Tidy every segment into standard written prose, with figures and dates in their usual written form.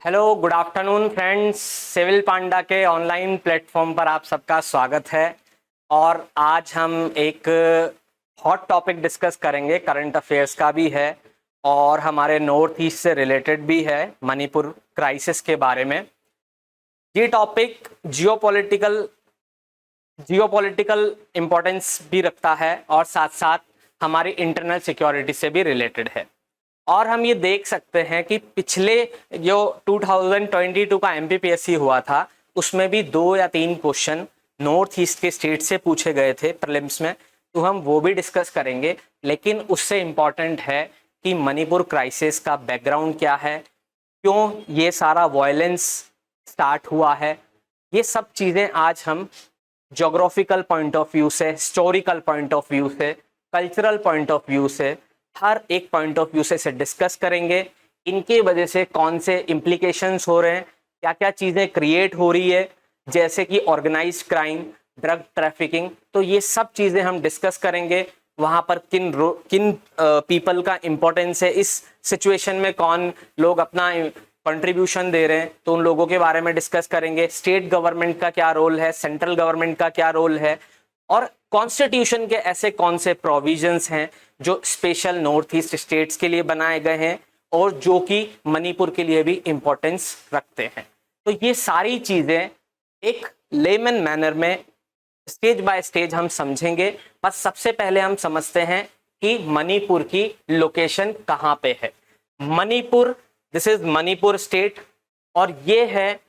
Hello, good afternoon friends. Civil panda के online platform पर आप सबका स्वागत है। और आज हम एक हॉट टॉपिक डिस्कस करेंगे, करंट अफेयर्स का भी है और हमारे नॉर्थ ईस्ट से रिलेटेड भी है, मणिपुर क्राइसिस के बारे में। ये टॉपिक जियोपॉलिटिकल इम्पोर्टेंस भी रखता है और साथ साथ हमारी इंटरनल सिक्योरिटी से भी रिलेटेड है। और हम ये देख सकते हैं कि पिछले जो 2022 का एमपीपीएससी हुआ था उसमें भी 2 या 3 क्वेश्चन नॉर्थ ईस्ट के स्टेट से पूछे गए थे प्रीलिम्स में, तो हम वो भी डिस्कस करेंगे। लेकिन उससे इम्पॉर्टेंट है कि मणिपुर क्राइसिस का बैकग्राउंड क्या है, क्यों ये सारा वायलेंस स्टार्ट हुआ है, ये सब चीज़ें आज हम ज्योग्राफिकल पॉइंट ऑफ व्यू से, हिस्टोरिकल पॉइंट ऑफ व्यू से, कल्चरल पॉइंट ऑफ व्यू से, हर एक पॉइंट ऑफ व्यू से इसे डिस्कस करेंगे। इनके वजह से कौन से इम्प्लीकेशंस हो रहे हैं, क्या क्या चीज़ें क्रिएट हो रही है, जैसे कि ऑर्गेनाइज्ड क्राइम, ड्रग ट्रैफिकिंग, तो ये सब चीज़ें हम डिस्कस करेंगे। वहाँ पर किन पीपल का इम्पोर्टेंस है, इस सिचुएशन में कौन लोग अपना कंट्रीब्यूशन दे रहे हैं, तो उन लोगों के बारे में डिस्कस करेंगे। स्टेट गवर्नमेंट का क्या रोल है, सेंट्रल गवर्नमेंट का क्या रोल है, और कॉन्स्टिट्यूशन के ऐसे कौन से प्रोविजंस हैं जो स्पेशल नॉर्थ ईस्ट स्टेट्स के लिए बनाए गए हैं और जो कि मणिपुर के लिए भी इंपॉर्टेंस रखते हैं। तो ये सारी चीजें एक लेमन मैनर में स्टेज बाय स्टेज हम समझेंगे। बस सबसे पहले हम समझते हैं कि मणिपुर की लोकेशन कहाँ पे है। Manipur, this is Manipur state, और ये है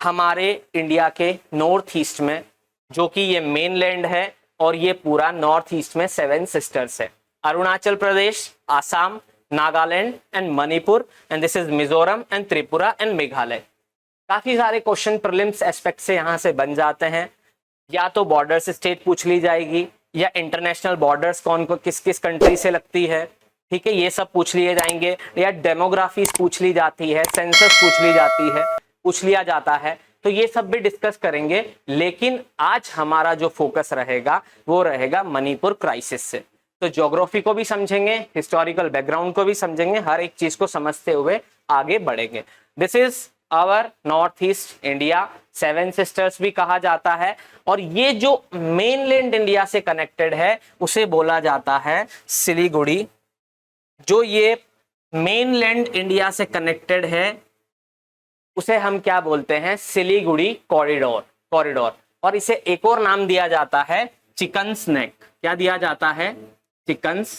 हमारे इंडिया के नॉर्थ ईस्ट में, जो कि ये मेनलैंड है। और ये पूरा नॉर्थ ईस्ट में 7 सिस्टर्स है, Arunachal Pradesh, Assam, Nagaland and Manipur, and this is Mizoram and Tripura and Meghalaya. काफी सारे क्वेश्चन प्रीलिम्स एस्पेक्ट से यहाँ से बन जाते हैं। या तो बॉर्डर से स्टेट पूछ ली जाएगी, या इंटरनेशनल बॉर्डर्स कौन को किस किस कंट्री से लगती है, ठीक है, ये सब पूछ लिए जाएंगे। या डेमोग्राफी पूछ ली जाती है, सेंसस पूछ लिया जाता है, तो ये सब भी डिस्कस करेंगे। लेकिन आज हमारा जो फोकस रहेगा वो रहेगा मणिपुर क्राइसिस से। तो ज्योग्राफी को भी समझेंगे, हिस्टोरिकल बैकग्राउंड को भी समझेंगे, हर एक चीज को समझते हुए आगे बढ़ेंगे। This is our north east India, 7 sisters भी कहा जाता है। और ये जो मेनलैंड इंडिया से कनेक्टेड है उसे बोला जाता है सिलीगुड़ी। जो ये मेनलैंड इंडिया से कनेक्टेड है उसे हम क्या बोलते हैं, सिलीगुड़ी कॉरिडोर। और इसे एक और नाम दिया जाता है चिकन्स नेक। क्या दिया जाता है? चिकन्स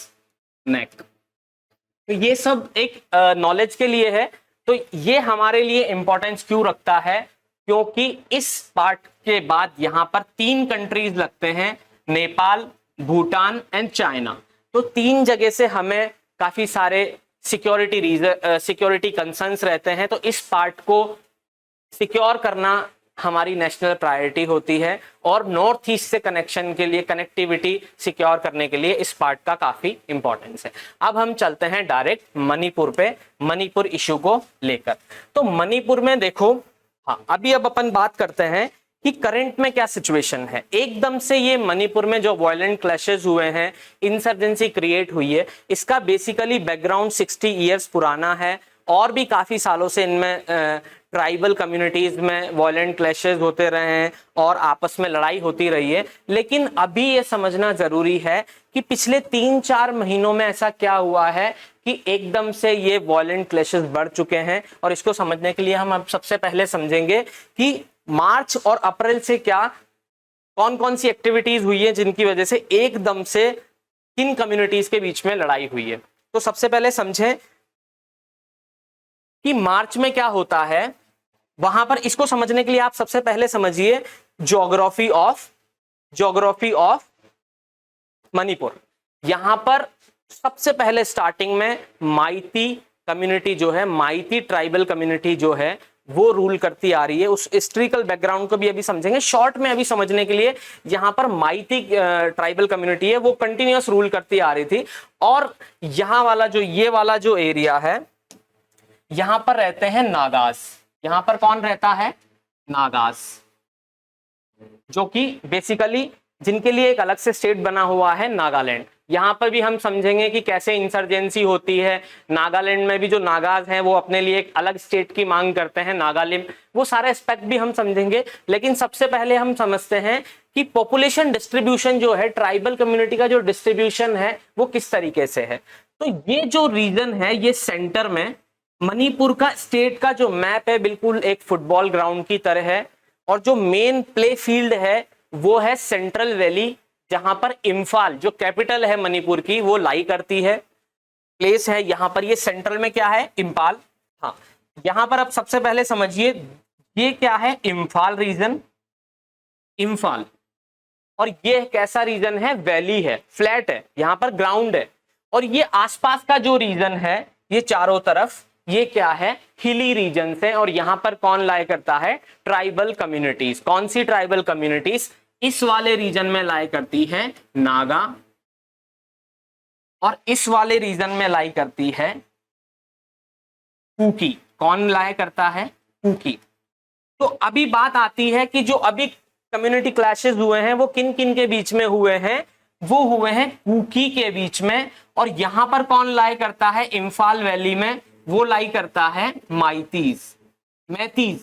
नेक। तो ये सब एक नॉलेज के लिए है। तो ये हमारे लिए इंपॉर्टेंस क्यों रखता है? क्योंकि इस पार्ट के बाद यहां पर 3 कंट्रीज लगते हैं, नेपाल, भूटान एंड चाइना। तो 3 जगह से हमें काफी सारे सिक्योरिटी कंसर्न्स रहते हैं। तो इस पार्ट को सिक्योर करना हमारी नेशनल प्रायोरिटी होती है, और नॉर्थ ईस्ट से कनेक्शन के लिए, कनेक्टिविटी सिक्योर करने के लिए इस पार्ट का काफी इंपॉर्टेंस है। अब हम चलते हैं डायरेक्ट मणिपुर पे, मणिपुर इशू को लेकर। तो मणिपुर में देखो, हाँ, अब अपन बात करते हैं कि करंट में क्या सिचुएशन है। एकदम से ये मणिपुर में जो वायलेंट क्लैशेस हुए हैं, इंसर्जेंसी क्रिएट हुई है, इसका बेसिकली बैकग्राउंड 60 इयर्स पुराना है। और भी काफी सालों से इनमें ट्राइबल कम्युनिटीज में वायलेंट क्लैशेस होते रहे हैं और आपस में लड़ाई होती रही है। लेकिन अभी ये समझना जरूरी है कि पिछले 3-4 महीनों में ऐसा क्या हुआ है कि एकदम से ये वायलेंट क्लैशेस बढ़ चुके हैं। और इसको समझने के लिए हम अब सबसे पहले समझेंगे कि मार्च और अप्रैल से क्या कौन कौन सी एक्टिविटीज हुई है जिनकी वजह से एकदम से किन कम्युनिटीज के बीच में लड़ाई हुई है। तो सबसे पहले समझें कि मार्च में क्या होता है। वहां पर इसको समझने के लिए आप सबसे पहले समझिए ज्योग्राफी ऑफ मणिपुर। यहां पर सबसे पहले स्टार्टिंग में माइती कम्युनिटी जो है, माइती ट्राइबल कम्युनिटी जो है, वो रूल करती आ रही है। उस हिस्ट्रिकल बैकग्राउंड को भी अभी समझेंगे शॉर्ट में। अभी समझने के लिए यहां पर माइती ट्राइबल कम्युनिटी है, वो कंटिन्यूअस रूल करती आ रही थी। और यहां वाला जो ये वाला जो एरिया है, यहां पर रहते हैं नागास। यहां पर कौन रहता है? नागास, जो कि बेसिकली जिनके लिए एक अलग से स्टेट बना हुआ है नागालैंड। यहाँ पर भी हम समझेंगे कि कैसे इंसर्जेंसी होती है। नागालैंड में भी जो नागाज हैं वो अपने लिए एक अलग स्टेट की मांग करते हैं, नागालिम, वो सारे एस्पेक्ट भी हम समझेंगे। लेकिन सबसे पहले हम समझते हैं कि पॉपुलेशन डिस्ट्रीब्यूशन जो है, ट्राइबल कम्युनिटी का जो डिस्ट्रीब्यूशन है वो किस तरीके से है। तो ये जो रीजन है, ये सेंटर में मणिपुर का स्टेट का जो मैप है बिल्कुल एक फुटबॉल ग्राउंड की तरह है, और जो मेन प्ले फील्ड है वो है सेंट्रल वैली, जहां पर इम्फाल जो कैपिटल है मणिपुर की वो लाई करती है, प्लेस है यहाँ पर। ये सेंट्रल में क्या है, इम्फाल। हाँ, यहां पर अब सबसे पहले समझिए ये क्या है, इम्फाल रीजन, इम्फाल। और ये कैसा रीजन है, वैली है, फ्लैट है, यहां पर ग्राउंड है। और ये आसपास का जो रीजन है, ये चारों तरफ ये क्या है, हिली रीजन है। और यहां पर कौन लाई करता है, ट्राइबल कम्युनिटीज। कौन सी ट्राइबल कम्युनिटीज, इस वाले रीजन में लाई करती है नागा, और इस वाले रीजन में लाई करती है कुकी। कौन लाई करता है, कुकी। तो अभी बात आती है कि जो अभी कम्युनिटी क्लैशेस हुए हैं वो किन किन के बीच में हुए हैं, वो हुए हैं कुकी के बीच में। और यहां पर कौन लाई करता है, इम्फाल वैली में वो लाई करता है माइतीज, मैतीज।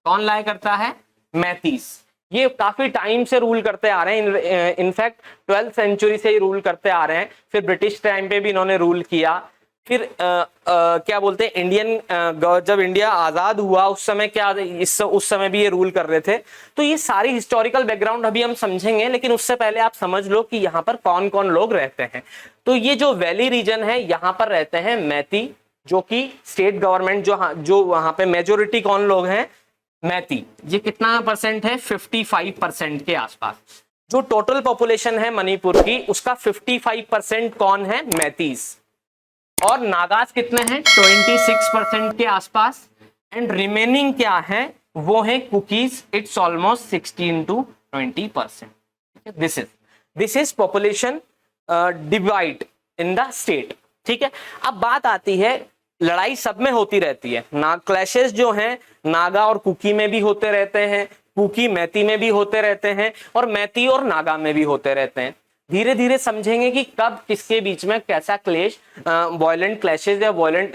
कौन लाई करता है, मैतीज। ये काफी टाइम से रूल करते आ रहे हैं, इनफैक्ट 12th सेंचुरी से ही रूल करते आ रहे हैं। फिर ब्रिटिश टाइम पे भी इन्होंने रूल किया। फिर क्या बोलते हैं, जब इंडिया आजाद हुआ उस समय क्या, उस समय भी ये रूल कर रहे थे। तो ये सारी हिस्टोरिकल बैकग्राउंड अभी हम समझेंगे, लेकिन उससे पहले आप समझ लो कि यहाँ पर कौन कौन लोग रहते हैं। तो ये जो वैली रीजन है, यहाँ पर रहते हैं मैती, जो कि स्टेट गवर्नमेंट जो वहां पे मेजोरिटी कौन लोग हैं, मैती। ये कितना परसेंट है, 55% के आसपास। जो टोटल पॉपुलेशन है मणिपुर की, उसका 55% कौन है, मैतीज। और नागाज कितने हैं, 26% के आसपास। एंड रिमेनिंग क्या है, वो है cookies, it's almost 16 to 20%। This is population divide in the state. ठीक है, अब बात आती है, लड़ाई सब में होती रहती है, क्लैशेस जो हैं नागा और कुकी में भी होते रहते हैं, कुकी मैती में भी होते रहते हैं, और मैती और नागा में भी होते रहते हैं। धीरे धीरे समझेंगे कि कब किसके बीच में कैसा क्लेश, वॉयलेंट क्लैशेस या वॉयलेंट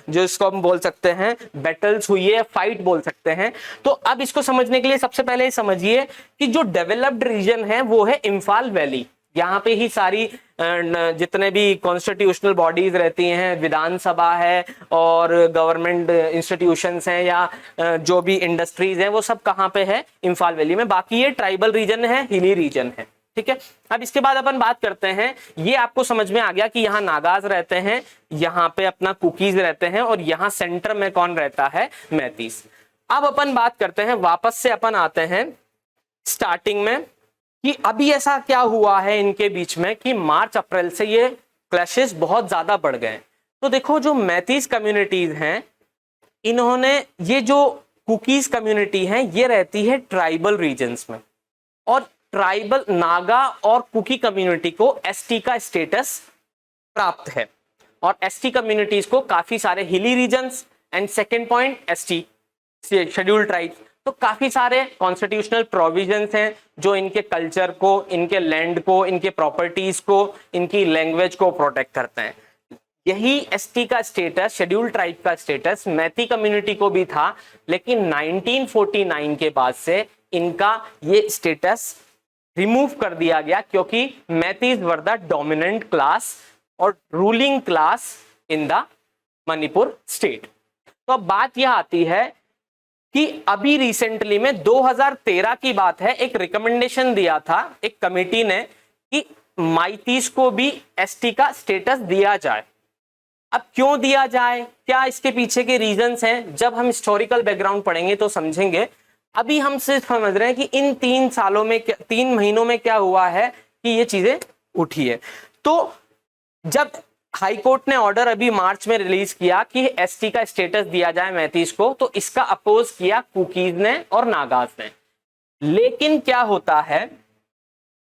जो इसको हम बोल सकते हैं बैटल्स हुई है, फाइट बोल सकते हैं। तो अब इसको समझने के लिए सबसे पहले समझिए कि जो डेवलप्ड रीजन है वो है इम्फाल वैली। यहाँ पे ही सारी जितने भी कॉन्स्टिट्यूशनल बॉडीज रहती हैं, विधानसभा है और गवर्नमेंट इंस्टीट्यूशंस हैं या जो भी इंडस्ट्रीज हैं, वो सब कहाँ पे है, इम्फाल वैली में। बाकी ये ट्राइबल रीजन है, हिली रीजन है। ठीक है, अब इसके बाद अपन बात करते हैं, ये आपको समझ में आ गया कि यहाँ नागाज रहते हैं, यहाँ पे अपना कुकीज रहते हैं, और यहाँ सेंटर में कौन रहता है, मैतीस। अब अपन बात करते हैं, वापस से अपन आते हैं स्टार्टिंग में, कि अभी ऐसा क्या हुआ है इनके बीच में कि मार्च अप्रैल से ये क्लैशेस बहुत ज्यादा बढ़ गए। तो देखो, जो मैतीस कम्युनिटीज हैं, इन्होंने, ये जो कुकीज कम्युनिटी है ये रहती है ट्राइबल रीजन्स में, और ट्राइबल नागा और कुकी कम्युनिटी को एसटी का स्टेटस प्राप्त है। और एसटी कम्युनिटीज को काफी सारे hilly regions, and second point ST scheduled tribes, तो काफी सारे कॉन्स्टिट्यूशनल प्रोविजंस हैं जो इनके कल्चर को, इनके लैंड को, इनके प्रॉपर्टीज को, इनकी लैंग्वेज को प्रोटेक्ट करते हैं। यही एसटी का स्टेटस, शेड्यूल्ड ट्राइब का स्टेटस मैती कम्युनिटी को भी था, लेकिन 1949 के बाद से इनका ये स्टेटस रिमूव कर दिया गया, क्योंकि मैतीज वर द डोमिनेंट क्लास और ruling class in the Manipur state. तो अब बात यह आती है कि अभी रिसेंटली में 2013 की बात है, एक रिकमेंडेशन दिया था एक कमेटी ने कि माइतीस को भी एसटी का स्टेटस दिया जाए। अब क्यों दिया जाए, क्या इसके पीछे के रीजंस हैं, जब हम हिस्टोरिकल बैकग्राउंड पढ़ेंगे तो समझेंगे। अभी हम सिर्फ समझ रहे हैं कि इन 3 सालों में, 3 महीनों में क्या हुआ है कि ये चीजें उठी है। तो जब हाई कोर्ट ने ऑर्डर अभी मार्च में रिलीज किया कि एसटी का स्टेटस दिया जाए मैतीस को, तो इसका अपोज किया कुकीज ने और नागाज ने। लेकिन क्या होता है,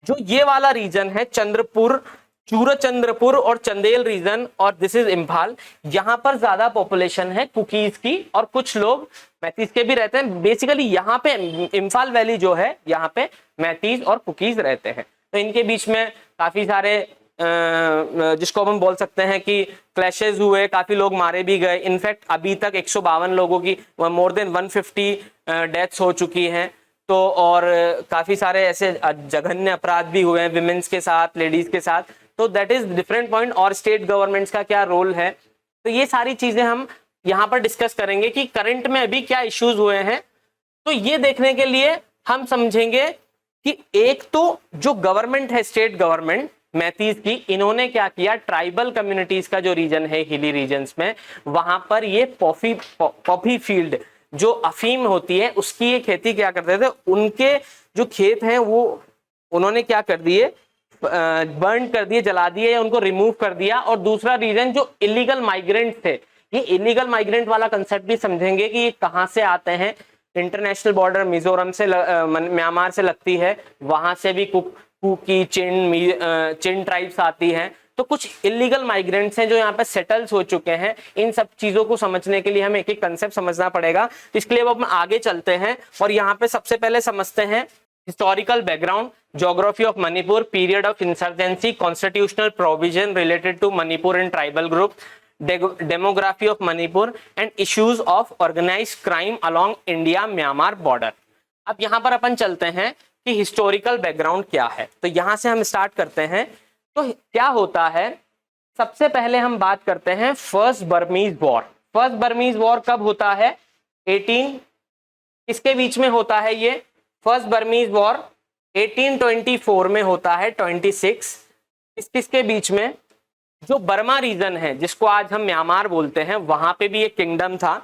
जो ये वाला रीजन है चंद्रपुर, चूरचंद्रपुर और चंदेल रीजन, और दिस इज इम्फाल, यहां पर ज्यादा पॉपुलेशन है कुकीज की, और कुछ लोग मैतीस के भी रहते हैं। बेसिकली यहाँ पे इम्फाल वैली जो है, यहाँ पे मैतीस और कुकीज रहते हैं। तो इनके बीच में काफी सारे जिसको हम बोल सकते हैं कि क्लैशेस हुए, काफी लोग मारे भी गए। इनफैक्ट अभी तक 152 लोगों की, मोर देन 150 डेथ्स हो चुकी हैं। तो और काफी सारे ऐसे जघन्य अपराध भी हुए हैं विमेन्स के साथ, लेडीज के साथ। तो दैट इज डिफरेंट पॉइंट। और स्टेट गवर्नमेंट्स का क्या रोल है, तो ये सारी चीजें हम यहाँ पर डिस्कस करेंगे कि करंट में अभी क्या इश्यूज हुए हैं। तो ये देखने के लिए हम समझेंगे कि एक तो जो गवर्नमेंट है, स्टेट गवर्नमेंट मैतीज की, इन्होंने क्या किया, ट्राइबल कम्युनिटीज का जो रीजन है हिली रीजन्स में, वहां पर ये पॉपी फील्ड जो अफीम होती है उसकी ये खेती क्या करते थे। उनके जो खेत हैं वो उन्होंने क्या कर दिए, बर्न कर दिए, जला दिए या उनको रिमूव कर दिया। और दूसरा रीजन जो इलीगल माइग्रेंट थे, ये इलीगल माइग्रेंट वाला कंसेप्ट भी समझेंगे कि ये कहां से आते हैं। इंटरनेशनल बॉर्डर मिजोरम से म्यांमार से लगती है, वहां से भी कुकी, चिन ट्राइब्स आती हैं। तो कुछ इलीगल माइग्रेंट्स हैं जो यहाँ पे सेटल्स हो चुके हैं। इन सब चीजों को समझने के लिए हमें एक एक कंसेप्ट समझना पड़ेगा। इसके लिए अब हम आगे चलते हैं और यहाँ पे सबसे पहले समझते हैं historical background, geography of Manipur, period of insurgency, constitutional provision related to Manipur and tribal group, demography of Manipur and issues of organised crime along India Myanmar border. अब यहाँ पर अपन चलते हैं कि हिस्टोरिकल बैकग्राउंड क्या है। तो यहां से हम स्टार्ट करते हैं। तो क्या होता है, सबसे पहले हम बात करते हैं first Burmese war. First Burmese war कब होता है, 18 किसके बीच में होता है ये फर्स्ट बर्मीज वॉर, 1824 में होता है, 26 किसके बीच में, जो बर्मा रीजन है जिसको आज हम म्यांमार बोलते हैं, वहां पे भी एक किंगडम था।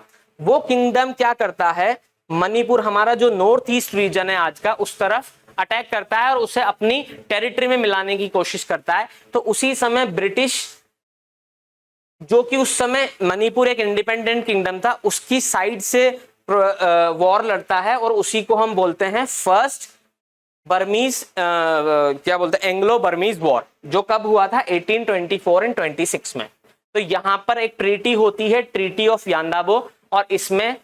वो किंगडम क्या करता है, मणिपुर हमारा जो नॉर्थ ईस्ट रीजन है आज का, उस तरफ अटैक करता है और उसे अपनी टेरिटरी में मिलाने की कोशिश करता है। तो उसी समय ब्रिटिश, जो कि उस समय मणिपुर एक इंडिपेंडेंट किंगडम था, उसकी साइड से वॉर लड़ता है और उसी को हम बोलते हैं फर्स्ट बर्मीज, क्या बोलते हैं, एंग्लो बर्मीज वॉर, जो कब हुआ था 1824 एंड 26 में। तो यहां पर एक ट्रीटी होती है, ट्रीटी ऑफ यान्दाबो, और इसमें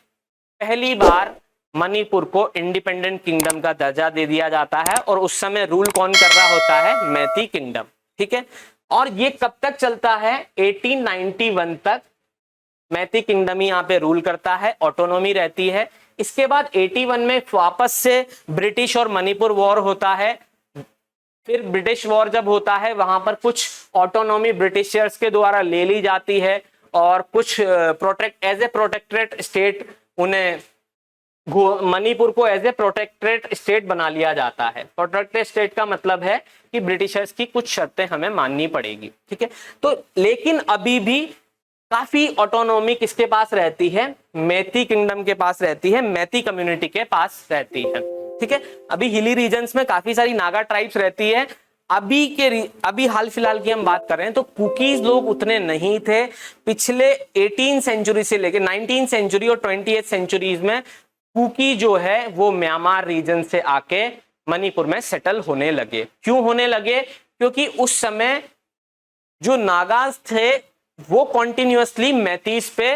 पहली बार मणिपुर को इंडिपेंडेंट किंगडम का दर्जा दे दिया जाता है। और उस समय रूल कौन कर रहा होता है, मैती किंगडम, ठीक है। और ये कब तक चलता है, 1891 तक मैती किंगडम ही यहाँ पे रूल करता है, ऑटोनॉमी रहती है। इसके बाद 81 में वापस से ब्रिटिश और मणिपुर वॉर होता है। फिर ब्रिटिश वॉर जब होता है, वहां पर कुछ ऑटोनॉमी ब्रिटिशर्स के द्वारा ले ली जाती है और कुछ एज ए प्रोटेक्टरेट स्टेट उन्हें, मणिपुर को एज ए प्रोटेक्टरेट स्टेट बना लिया जाता है। प्रोटेक्टरेट स्टेट का मतलब है कि ब्रिटिशर्स की कुछ शर्तें हमें माननी पड़ेगी, ठीक है। तो लेकिन अभी भी काफी ऑटोनॉमी किसके पास रहती है, मैती किंगडम के पास रहती है, मैती कम्युनिटी के पास रहती है, ठीक है। अभी हिली रीजन्स में काफी सारी नागा ट्राइब्स रहती है। अभी हाल फिलहाल की हम बात कर रहे हैं तो कुकीज लोग उतने नहीं थे। पिछले 18 सेंचुरी से लेकर 19 सेंचुरी और 20th सेंचुरीज में कुकी जो है वो म्यांमार रीजन से आके मणिपुर में सेटल होने लगे। क्यों होने लगे, क्योंकि उस समय जो नागाज थे वो कॉन्टिन्यूअसली मैतीस पे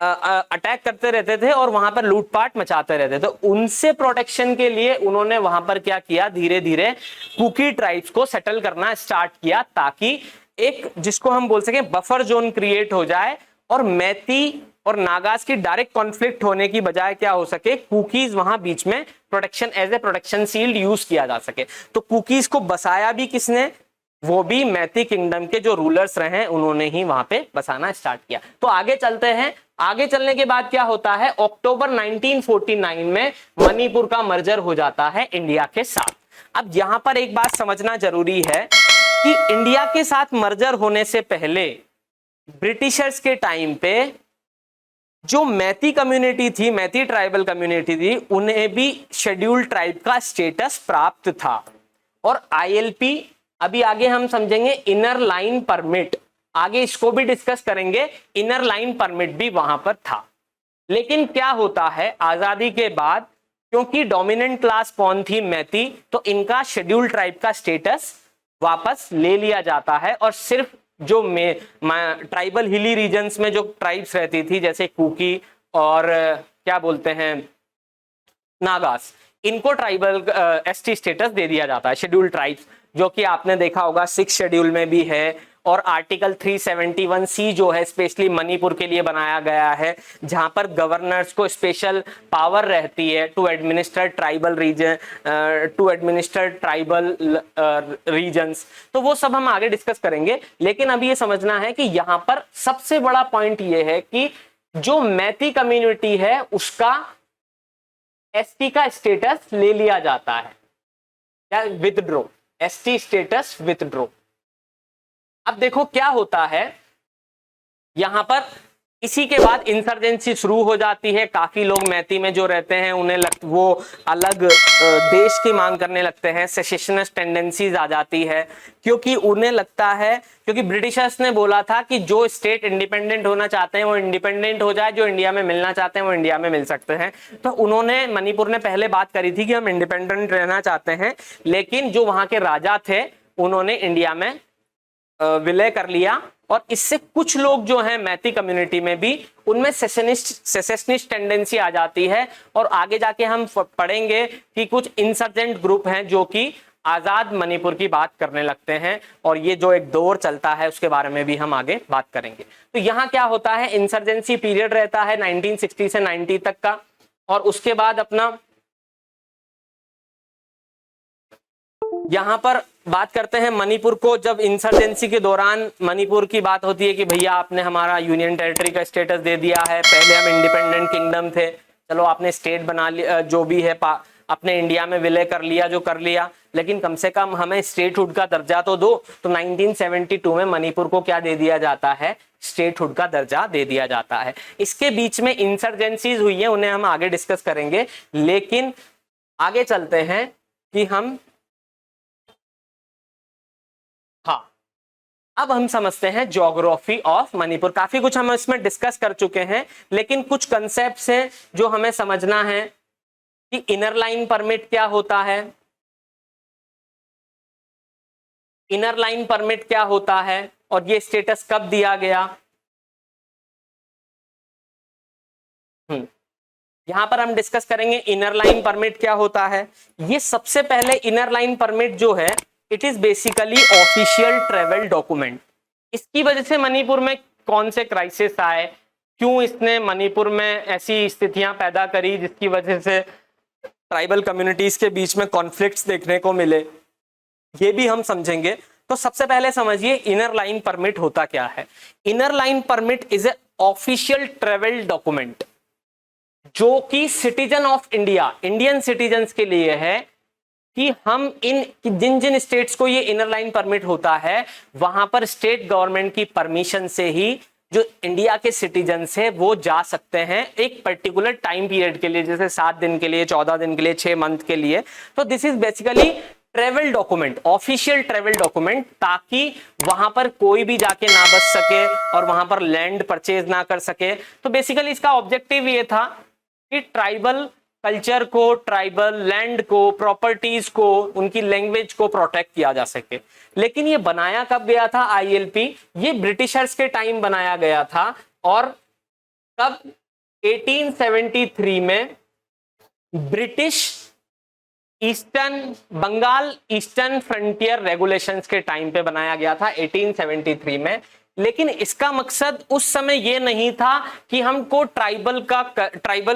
अटैक करते रहते थे और वहां पर लूटपाट मचाते रहते थे। तो उनसे प्रोटेक्शन के लिए उन्होंने वहां पर क्या किया, धीरे धीरे कुकी ट्राइब्स को सेटल करना स्टार्ट किया, ताकि एक जिसको हम बोल सके बफर जोन क्रिएट हो जाए और मैती और नागास की डायरेक्ट कॉन्फ्लिक्ट होने की बजाय क्या हो सके, कुकीज वहां बीच में protection, as a protection shield use किया जा सके। तो कुकीज को बसाया भी किसने, वो भी मैती किंगडम के जो रूलर्स रहे उन्होंने ही वहां पे बसाना स्टार्ट किया। तो आगे चलते हैं। आगे चलने के बाद क्या होता है, अक्टूबर 1949 में मणिपुर का मर्जर हो जाता है इंडिया के साथ। अब यहां पर एक बात समझना जरूरी है कि इंडिया के साथ मर्जर होने से पहले ब्रिटिशर्स के टाइम पे जो मैती कम्युनिटी थी, मैती ट्राइबल कम्युनिटी थी, उन्हें भी शेड्यूल्ड ट्राइब का स्टेटस प्राप्त था। और आईएलपी, अभी आगे हम समझेंगे इनर लाइन परमिट, आगे इसको भी डिस्कस करेंगे, इनर लाइन परमिट भी वहां पर था। लेकिन क्या होता है, आजादी के बाद क्योंकि डोमिनेंट क्लास कौन थी, मैती, तो इनका शेड्यूल्ड ट्राइब का स्टेटस वापस ले लिया जाता है और सिर्फ जो ट्राइबल हिली रीजन्स में जो ट्राइब्स रहती थी, जैसे कुकी और क्या बोलते हैं नागास, इनको ट्राइबल एसटी स्टेटस दे दिया जाता है, शेड्यूल्ड ट्राइब्स। जो कि आपने देखा होगा 6 शेड्यूल में भी है, और आर्टिकल 371C जो है स्पेशली मणिपुर के लिए बनाया गया है, जहां पर गवर्नर्स को स्पेशल पावर रहती है टू एडमिनिस्टर ट्राइबल रीजन्स। तो वो सब हम आगे डिस्कस करेंगे, लेकिन अभी ये समझना है कि यहाँ पर सबसे बड़ा पॉइंट ये है कि जो मैती कम्युनिटी है उसका एसटी का स्टेटस ले लिया जाता है, या विथड्रॉ, एसटी स्टेटस विथड्रॉ। अब देखो क्या होता है, यहां पर इसी के बाद इंसर्जेंसी शुरू हो जाती है। काफी लोग मैती में जो रहते हैं उन्हें वो अलग देश की मांग करने लगते हैं, सेसेशनिस्ट टेंडेंसीज आ जाती है, क्योंकि उन्हें लगता है, क्योंकि ब्रिटिशर्स ने बोला था कि जो स्टेट इंडिपेंडेंट होना चाहते हैं वो इंडिपेंडेंट हो जाए, जो इंडिया में मिलना चाहते हैं वो इंडिया में मिल सकते हैं। तो उन्होंने, मणिपुर ने पहले बात करी थी कि हम इंडिपेंडेंट रहना चाहते हैं, लेकिन जो वहां के राजा थे उन्होंने इंडिया में विलय कर लिया, और इससे कुछ लोग जो हैं मैती कम्युनिटी में भी, उनमें सेसेशनिस्ट टेंडेंसी आ जाती है। और आगे जाके हम पढ़ेंगे कि कुछ इंसर्जेंट ग्रुप हैं जो कि आजाद मणिपुर की बात करने लगते हैं, और ये जो एक दौर चलता है उसके बारे में भी हम आगे बात करेंगे। तो यहाँ क्या होता है, इंसर्जेंसी पीरियड रहता है 1960 से 90 तक का, और उसके बाद अपना यहां पर बात करते हैं मणिपुर को। जब इंसर्जेंसी के दौरान मणिपुर की बात होती है कि भैया आपने हमारा यूनियन टेरिटरी का स्टेटस दे दिया है, पहले हम इंडिपेंडेंट किंगडम थे, चलो आपने स्टेट बना लिया, जो भी है अपने इंडिया में विलय कर लिया जो कर लिया, लेकिन कम से कम हमें स्टेटहुड का दर्जा तो दो। तो 1972 में मणिपुर को क्या दे दिया जाता है, स्टेटहुड का दर्जा दे दिया जाता है। इसके बीच में इंसर्जेंसीज हुई है, उन्हें हम आगे डिस्कस करेंगे, लेकिन आगे चलते हैं कि हम, हाँ, अब हम समझते हैं ज्योग्राफी ऑफ मणिपुर। काफी कुछ हम इसमें डिस्कस कर चुके हैं, लेकिन कुछ कंसेप्ट्स हैं जो हमें समझना है कि इनर लाइन परमिट क्या होता है, इनर लाइन परमिट क्या होता है, और ये स्टेटस कब दिया गया। यहां पर हम डिस्कस करेंगे इनर लाइन परमिट क्या होता है। ये सबसे पहले इनर लाइन परमिट जो है, it is basically official travel document. इसकी वजह से मणिपुर में कौन से क्राइसिस आए, क्यों इसने मणिपुर में ऐसी स्थितियां पैदा करी जिसकी वजह से ट्राइबल कम्युनिटीज के बीच में कॉन्फ्लिक्ट्स देखने को मिले, ये भी हम समझेंगे। तो सबसे पहले समझिए इनर लाइन परमिट होता क्या है। Inner line permit is a official travel document जो कि citizen of India, Indian citizens के लिए है, कि हम जिन जिन स्टेट्स को ये इनर लाइन परमिट होता है, वहां पर स्टेट गवर्नमेंट की परमिशन से ही जो इंडिया के सिटीजन्स है वो जा सकते हैं एक पर्टिकुलर टाइम पीरियड के लिए, जैसे 7 दिन के लिए, 14 दिन के लिए, 6 मंथ के लिए। तो this is basically travel document, official travel document, ताकि वहां पर कोई भी जाके ना बच सके और वहां पर लैंड परचेज ना कर सके। तो बेसिकली इसका ऑब्जेक्टिव ये था कि ट्राइबल कल्चर को, ट्राइबल लैंड को, प्रॉपर्टीज को, उनकी लैंग्वेज को प्रोटेक्ट किया जा सके। लेकिन ये बनाया कब गया था आईएलपी, ये ब्रिटिशर्स के टाइम बनाया गया था, और कब, 1873 में British eastern Bengal eastern frontier regulations के टाइम पे बनाया गया था 1873 में। लेकिन इसका मकसद उस समय यह नहीं था कि हमको ट्राइबल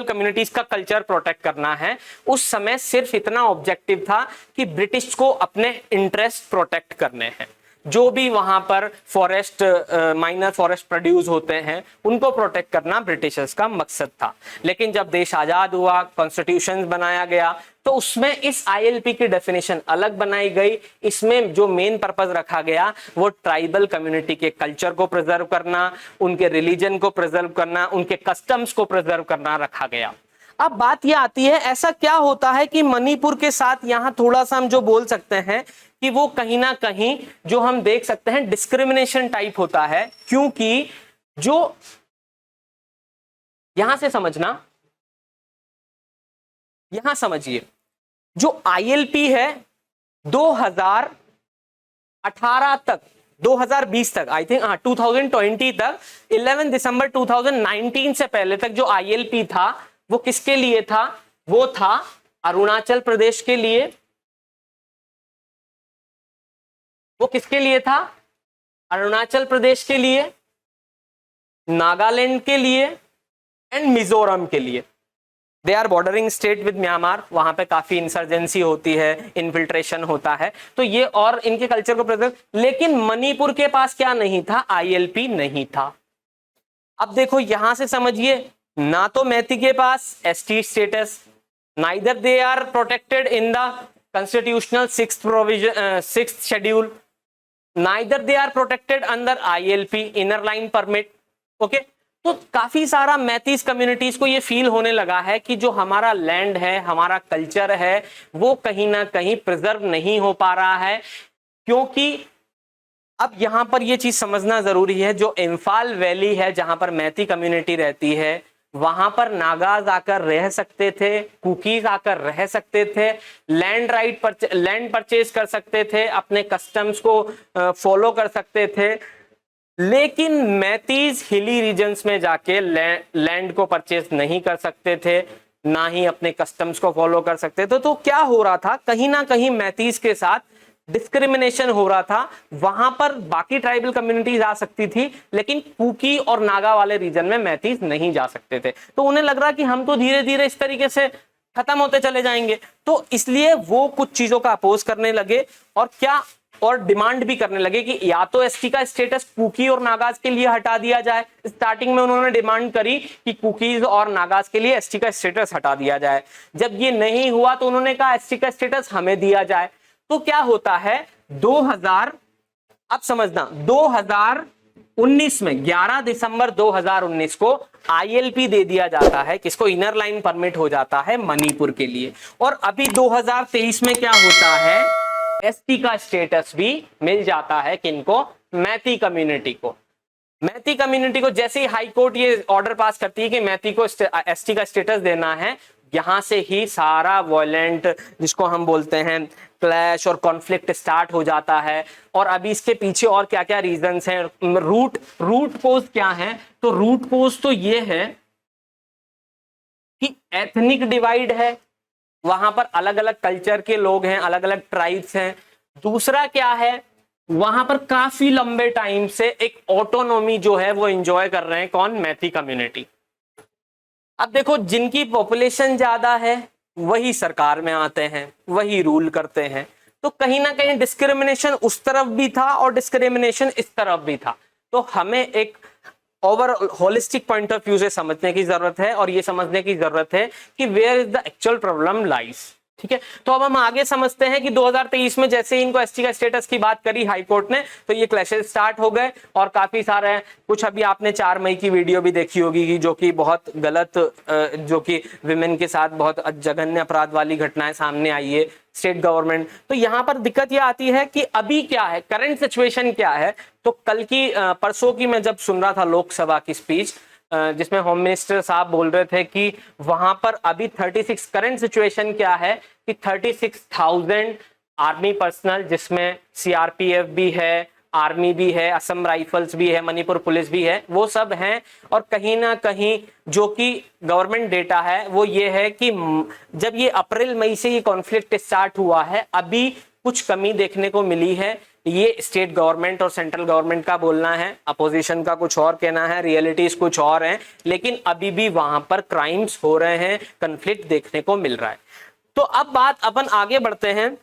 कम्युनिटीज का कल्चर प्रोटेक्ट करना है। उस समय सिर्फ इतना ऑब्जेक्टिव था कि ब्रिटिश को अपने इंटरेस्ट प्रोटेक्ट करने हैं, जो भी वहां पर फॉरेस्ट, माइनर फॉरेस्ट प्रोड्यूस होते हैं उनको प्रोटेक्ट करना ब्रिटिशर्स का मकसद था। लेकिन जब देश आजाद हुआ, कॉन्स्टिट्यूशन बनाया गया, तो उसमें इस आईएलपी की डेफिनेशन अलग बनाई गई। इसमें जो मेन पर्पस रखा गया वो ट्राइबल कम्युनिटी के कल्चर को प्रिजर्व करना, उनके रिलीजन को प्रिजर्व करना, उनके कस्टम्स को प्रिजर्व करना रखा गया। अब बात यह आती है, ऐसा क्या होता है कि मणिपुर के साथ यहां थोड़ा सा हम जो बोल सकते हैं कि वो कहीं ना कहीं जो हम देख सकते हैं डिस्क्रिमिनेशन टाइप होता है, क्योंकि जो यहां से समझना, यहां समझिए, जो आईएलपी है 2018 तक, 2020 तक, आई थिंक 2020 तक, 11 दिसंबर 2019 से पहले तक जो आईएलपी था वो किसके लिए था, वो था अरुणाचल प्रदेश के लिए, वो किसके लिए था? अरुणाचल प्रदेश के लिए, नागालैंड के लिए एंड मिजोरम के लिए। They are bordering state with Myanmar, वहां पे काफी इंसर्जेंसी होती है, इन्फिल्ट्रेशन होता है, तो ये और इनके कल्चर को प्रेजेंट। लेकिन मणिपुर के पास क्या नहीं था? ILP नहीं था। अब देखो यहां से समझिए, ना तो मैती के पास ST status, neither they are protected in the constitutional 6th schedule, neither they are protected under ILP inner line permit. Okay, तो काफी सारा मैतीस कम्युनिटीज को ये फील होने लगा है कि जो हमारा लैंड है, हमारा कल्चर है, वो कहीं ना कहीं प्रिजर्व नहीं हो पा रहा है। क्योंकि अब यहां पर ये चीज समझना जरूरी है, जो इम्फाल वैली है जहां पर मैती कम्युनिटी रहती है, वहां पर नागाज आकर रह सकते थे, कुकीज आकर रह सकते थे, लैंड परचेज कर सकते थे, अपने कस्टम्स को फॉलो कर सकते थे। लेकिन मैतीज हिली रीजन्स में जाके लैंड को परचेज नहीं कर सकते थे, ना ही अपने कस्टम्स को फॉलो कर सकते थे। तो क्या हो रहा था, कहीं ना कहीं मैतीज के साथ डिस्क्रिमिनेशन हो रहा था। वहां पर बाकी ट्राइबल कम्युनिटीज आ सकती थी, लेकिन कुकी और नागा वाले रीजन में मैतीज नहीं जा सकते थे। तो उन्हें लग रहा कि हम तो धीरे धीरे इस तरीके से खत्म होते चले जाएंगे, तो इसलिए वो कुछ चीजों का अपोज करने लगे और डिमांड भी करने लगे कि या तो ST का स्टेटस कुकी और नागाज के लिए हटा दिया जाए। स्टार्टिंग में उन्होंने डिमांड करी कि कुकीज और नागाज के लिए ST का स्टेटस हटा दिया जाए। जब ये नहीं हुआ तो उन्होंने कहा ST का स्टेटस हमें दिया जाए। तो क्या होता है, 2000, अब समझना, 2019 में 11 दिसंबर 2019 को ILP दे दिया जाता है, किसको? इनर लाइन परमिट हो जाता है मणिपुर के लिए। और अभी 2023 में क्या होता है, ST का स्टेटस भी मिल जाता है किनको? मैती कम्युनिटी को। मैती कम्युनिटी को जैसे ही हाई कोर्ट ये ऑर्डर पास करती है कि मैती को ST का स्टेटस देना है, यहां से ही सारा वॉयलेंट, जिसको हम बोलते हैं क्लैश और कॉन्फ्लिक्ट, स्टार्ट हो जाता है। और अभी इसके पीछे और क्या क्या रीजंस हैं, रूट कोज क्या है? तो रूट कोज तो ये है कि एथनिक डिवाइड है, वहां पर अलग अलग कल्चर के लोग हैं, अलग अलग ट्राइब्स हैं। दूसरा क्या है, वहां पर काफी लंबे टाइम से एक ऑटोनॉमी जो है वो एंजॉय कर रहे हैं, कौन? मैती कम्युनिटी। अब देखो, जिनकी पॉपुलेशन ज्यादा है वही सरकार में आते हैं, वही रूल करते हैं, तो कहीं ना कहीं डिस्क्रिमिनेशन उस तरफ भी था और डिस्क्रिमिनेशन इस तरफ भी था। तो हमें एक overall holistic point of view से समझने की जरूरत है, और ये समझने की जरूरत है कि where is the actual problem lies. ठीक है, तो अब हम आगे समझते हैं कि 2023 में जैसे ही इनको ST का स्टेटस की बात करी हाई कोर्ट ने, तो ये क्लैशेस स्टार्ट हो गए और काफी सारे, कुछ अभी आपने 4 मई की वीडियो भी देखी होगी जो कि बहुत गलत, जो कि विमेन के साथ बहुत जघन्य अपराध वाली घटनाएं सामने आई है स्टेट गवर्नमेंट। तो यहाँ पर दिक्कत यह आती है कि अभी क्या है, करंट सिचुएशन क्या है। तो कल की, परसों की मैं जब सुन रहा था लोकसभा की स्पीच, जिसमें होम मिनिस्टर साहब बोल रहे थे कि वहां पर अभी 36, करंट सिचुएशन क्या है कि 36,000 आर्मी पर्सनल, जिसमें CRPF भी है, आर्मी भी है, असम राइफल्स भी है, मणिपुर पुलिस भी है, वो सब हैं। और कहीं ना कहीं जो कि गवर्नमेंट डेटा है वो ये है कि जब ये अप्रैल मई से ये कॉन्फ्लिक्ट स्टार्ट हुआ है, अभी कुछ कमी देखने को मिली है। ये स्टेट गवर्नमेंट और सेंट्रल गवर्नमेंट का बोलना है, अपोजिशन का कुछ और कहना है, रियलिटीज कुछ और हैं, लेकिन अभी भी वहां पर क्राइम्स हो रहे हैं, कन्फ्लिक्ट देखने को मिल रहा है। तो अब बात अपन आगे बढ़ते हैं।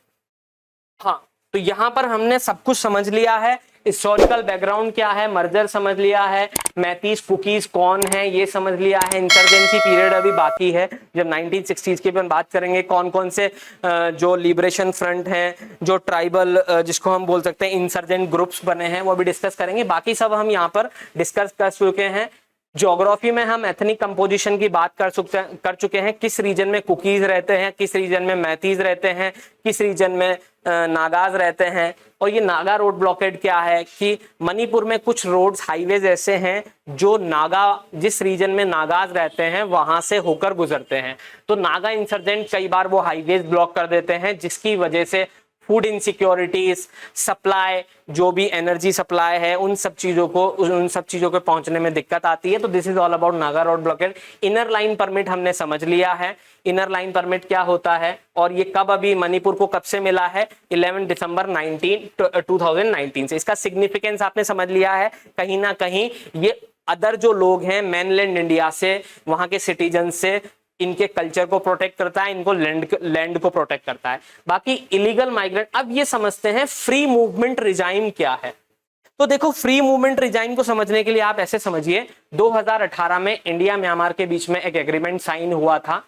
हाँ, तो यहां पर हमने सब कुछ समझ लिया है, हिस्टोरिकल बैकग्राउंड क्या है, मर्जर समझ लिया है, मैतीस कुकीज कौन है ये समझ लिया है, इंसर्जेंसी पीरियड अभी बाकी है, जब 1960s की अपन बात करेंगे, कौन कौन से जो लिबरेशन फ्रंट हैं, जो ट्राइबल, जिसको हम बोल सकते हैं इंसर्जेंट ग्रुप्स बने हैं, वो भी डिस्कस करेंगे। बाकी सब हम यहाँ पर डिस्कस कर चुके हैं। ज्योग्राफी में हम एथनिक कंपोजिशन की बात कर चुके हैं, किस रीजन में कुकीज रहते हैं, किस रीजन में मैतीज रहते हैं, किस रीजन में नागाज रहते हैं। और ये नागा रोड ब्लॉकेड क्या है कि मणिपुर में कुछ रोड्स, हाईवेज ऐसे हैं जो नागा, जिस रीजन में नागाज रहते हैं वहां से होकर गुजरते हैं। तो नागा इंसर्जेंट कई बार वो हाईवेज ब्लॉक कर देते हैं, जिसकी वजह से फूड इनसिक्योरिटीज, सप्लाई, जो भी एनर्जी सप्लाई है, उन सब चीजों को पहुंचने में दिक्कत आती है। तो this is all about Naga road blockade. Inner line permit हमने समझ लिया है, इनर लाइन परमिट क्या होता है और ये कब अभी मणिपुर को कब से मिला है, 11 दिसंबर 2019 से। इसका सिग्निफिकेंस आपने समझ लिया है। कहीं ना कहीं ये अदर जो लोग हैं मेनलैंड इंडिया से, वहां के सिटीजन से, इनके कल्चर को प्रोटेक्ट करता है, इनको लैंड को प्रोटेक्ट करता है। बाकी इलीगल माइग्रेंट, अब ये समझते हैं फ्री मूवमेंट रिजाइम क्या है। तो देखो, फ्री मूवमेंट रिजाइम को समझने के लिए आप ऐसे समझिए, 2018 में इंडिया म्यांमार के बीच में एक एग्रीमेंट साइन हुआ था।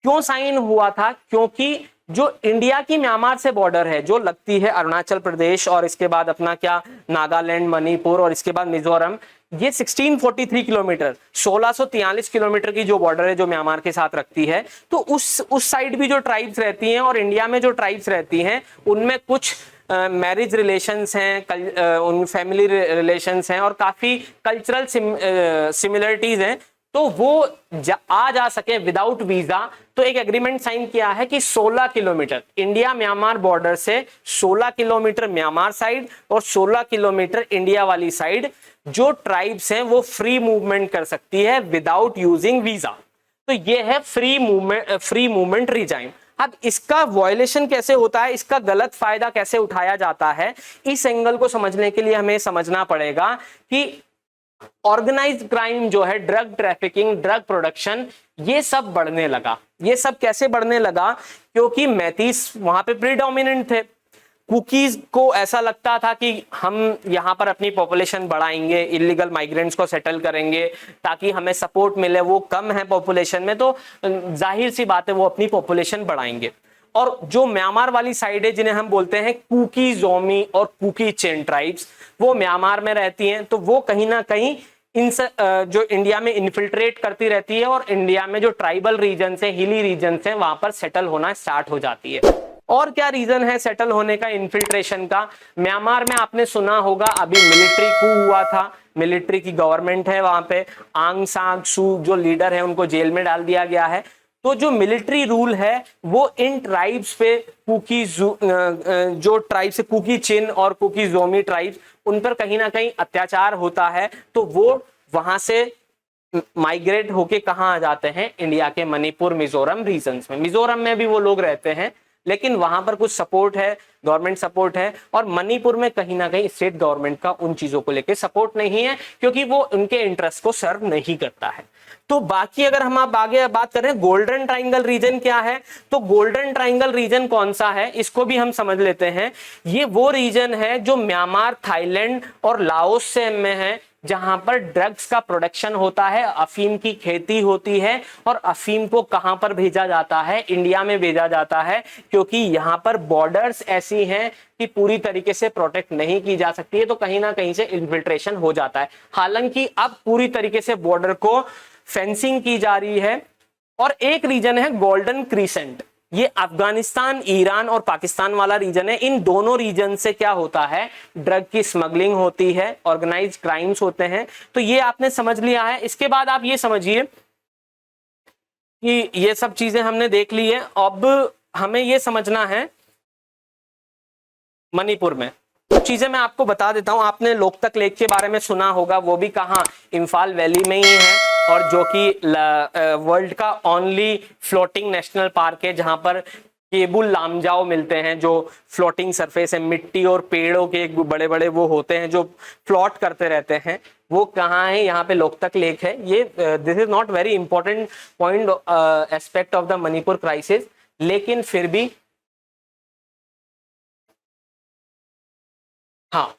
क्यों साइन हुआ था? क्योंकि जो इंडिया की म्यांमार से बॉर्डर है, जो लगती है अरुणाचल प्रदेश और इसके बाद अपना क्या नागालैंड, मणिपुर और इसके बाद मिजोरम, ये 1643 किलोमीटर, 1643 किलोमीटर की जो बॉर्डर है जो म्यांमार के साथ रखती है। तो उस साइड भी जो ट्राइब्स रहती हैं और इंडिया में जो ट्राइब्स रहती हैं, उनमें कुछ मैरिज रिलेशंस हैं, उन फैमिली रिलेशंस हैं और काफी कल्चरल सिमिलरिटीज हैं। तो वो आ जा सके विदाउट वीजा, तो एक एग्रीमेंट साइन किया है कि 16 किलोमीटर इंडिया म्यांमार बॉर्डर से, 16 किलोमीटर म्यांमार साइड और 16 किलोमीटर इंडिया वाली साइड जो ट्राइब्स हैं वो फ्री मूवमेंट कर सकती है विदाउट यूजिंग वीजा। तो ये है फ्री मूवमेंट रिजाइम। अब इसका वायलेशन कैसे होता है, इसका गलत फायदा कैसे उठाया जाता है, इस एंगल को समझने के लिए हमें समझना पड़ेगा कि ऑर्गेनाइज्ड क्राइम जो है, ड्रग ट्रैफिकिंग, ड्रग प्रोडक्शन, ये सब बढ़ने लगा। ये सब कैसे बढ़ने लगा? क्योंकि मैतीस वहां पे प्रीडोमिनेंट थे। कुकीज को ऐसा लगता था कि हम यहाँ पर अपनी पॉपुलेशन बढ़ाएंगे, इलीगल माइग्रेंट्स को सेटल करेंगे ताकि हमें सपोर्ट मिले। वो कम है पॉपुलेशन में, तो जाहिर सी बात है वो अपनी पॉपुलेशन बढ़ाएंगे। और जो म्यांमार वाली साइड है, जिन्हें हम बोलते हैं कुकी, जोमी और कुकी चेन ट्राइब्स, वो म्यांमार में रहती हैं। तो वो कहीं ना कहीं इन जो इंडिया में इन्फिल्ट्रेट करती रहती है और इंडिया में जो ट्राइबल रीजन है, हिली रीजन है, वहां पर सेटल होना स्टार्ट हो जाती है। और क्या रीजन है सेटल होने का, इन्फिल्ट्रेशन का? म्यांमार में आपने सुना होगा अभी मिलिट्री कू हुआ था, मिलिट्री की गवर्नमेंट है वहां पे, आंग सान सू जो लीडर है उनको जेल में डाल दिया गया है। तो जो मिलिट्री रूल है वो इन ट्राइब्स पे, कुकी जो ट्राइब्स है, कुकी चिन और कुकी जोमी ट्राइब्स, उन पर कहीं ना कहीं अत्याचार होता है। तो वो वहां से माइग्रेट होके कहाँ आ जाते हैं? इंडिया के मणिपुर, मिजोरम रीजन्स में। मिजोरम में भी वो लोग रहते हैं, लेकिन वहां पर कुछ सपोर्ट है, गवर्नमेंट सपोर्ट है। और मणिपुर में कहीं ना कहीं स्टेट गवर्नमेंट का उन चीजों को लेकर सपोर्ट नहीं है, क्योंकि वो उनके इंटरेस्ट को सर्व नहीं करता है। तो बाकी अगर हम आप आगे बात करें गोल्डन ट्राइंगल रीजन क्या है, तो गोल्डन ट्राइंगल रीजन कौन सा है, इसको भी हम समझ लेते हैं। ये वो रीजन है जो म्यांमार, थाईलैंड और लाओस से में है, जहां पर ड्रग्स का प्रोडक्शन होता है, अफीम की खेती होती है। और अफीम को कहां पर भेजा जाता है? इंडिया में भेजा जाता है, क्योंकि यहां पर बॉर्डर्स ऐसी हैं कि पूरी तरीके से प्रोटेक्ट नहीं की जा सकती है। तो कहीं ना कहीं से इन्फिल्ट्रेशन हो जाता है। हालांकि अब पूरी तरीके से बॉर्डर को फेंसिंग की जा रही है। और एक रीजन है गोल्डन क्रीसेंट, ये अफगानिस्तान, ईरान और पाकिस्तान वाला रीजन है। इन दोनों रीजन से क्या होता है? ड्रग की स्मगलिंग होती है, ऑर्गेनाइज्ड क्राइम्स होते हैं। तो ये आपने समझ लिया है। इसके बाद आप ये समझिए कि ये सब चीजें हमने देख ली है। अब हमें ये समझना है मणिपुर में कुछ चीजें मैं आपको बता देता हूं। आपने लोकतक लेक के बारे में सुना होगा, वो भी कहाँ? इम्फाल वैली में ही है, और जो कि वर्ल्ड का ओनली फ्लोटिंग नेशनल पार्क है, जहां पर केबुल लामजाओ मिलते हैं, जो फ्लोटिंग सरफेस है, मिट्टी और पेड़ों के एक बड़े बड़े वो होते हैं जो फ्लोट करते रहते हैं। वो कहाँ है? यहाँ पे लोकतक लेक है। ये this is not very important point aspect of the Manipur crisis, लेकिन फिर भी हाँ।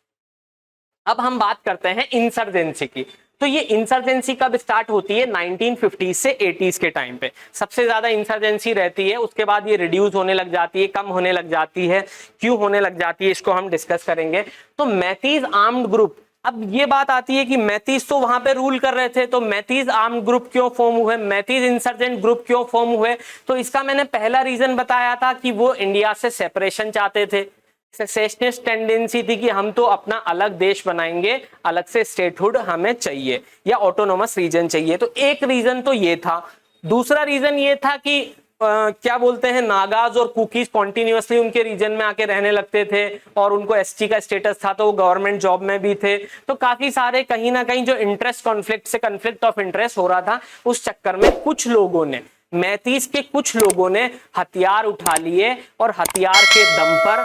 अब हम बात करते हैं इंसर्जेंसी की। तो ये इंसर्जेंसी कब स्टार्ट होती है? 1950 से 80s के टाइम पे सबसे ज्यादा इंसर्जेंसी रहती है। उसके बाद ये रिड्यूस होने लग जाती है, कम होने लग जाती है। क्यों होने लग जाती है, इसको हम डिस्कस करेंगे। तो मैतीज आर्म्ड ग्रुप, अब ये बात आती है कि मैतीज तो वहां पे रूल कर रहे थे, तो मैतीज आर्म्ड ग्रुप क्यों फॉर्म हुए, मैतीज इंसर्जेंट ग्रुप क्यों फॉर्म हुए? तो इसका मैंने पहला रीजन बताया था कि वो इंडिया से सेपरेशन चाहते थे। सेसेशनिस्ट टेंडेंसी थी कि हम तो अपना अलग देश बनाएंगे, अलग से स्टेटहुड हमें चाहिए या ऑटोनोमस रीजन चाहिए। तो एक रीजन तो ये था। दूसरा रीजन ये था कि क्या बोलते हैं, नागाज और कुकीज कॉन्टिन्यूसली उनके रीजन में आके रहने लगते थे और उनको एसटी का स्टेटस था, तो वो गवर्नमेंट जॉब में भी थे। तो काफी सारे कहीं ना कहीं जो इंटरेस्ट कॉन्फ्लिक्ट से कॉन्फ्लिक्ट ऑफ इंटरेस्ट हो रहा था, उस चक्कर में कुछ लोगों ने, मैतीस के कुछ लोगों ने हथियार उठा लिए और हथियार के दम पर